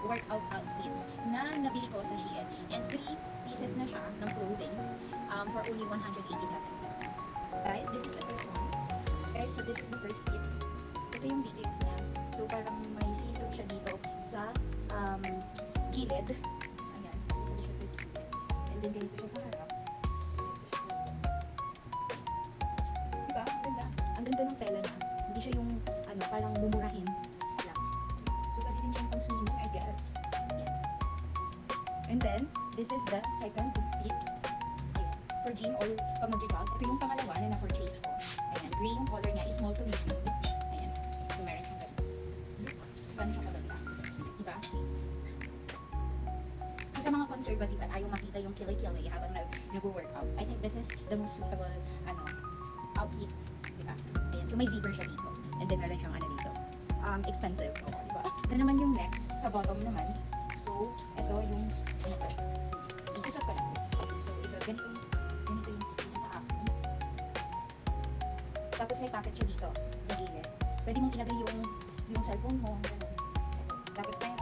workout outfits na nabili ko sa Shein. And 3 pieces na siya ng clothings for only 187 pesos. Guys, this is the first one. Guys, so this is the first kit. Ito yung details niya. So parang may see-through siya dito sa gilid. Ayan, see-through siya sa gilid. And then ganito siya sa harap. Diba? Ang ganda. Ang ganda ng tela niya. Hindi siya yung parang mumurahin lang. So pwede din siyang pang swimming, I guess. Ayan. And then, this is the second fit. Ayan. For gym or pag mag-jog. Ito yung pangalawa na na-purchase ko. Ayan. Gray yung color niya. Small to medium. Ayan. So meron siyang ganito. Look. Gano'n siya kaganda. Diba? So sa mga conservative at ayaw makita yung kilay-kilay habang nag-workout, I think this is the most suitable outfit. Diba? Ayan. So may zipper siya dito. And then meron siyang dito. Expensive. O, diba? Ito naman yung next. Sa bottom naman. So, ito yung dito. Isusot ko lang. So, ito. Ganito yung nasa akin. Tapos may pocket siya dito. Sa gilid. Pwede mong ilagay yung cellphone mo. Ganun. Tapos may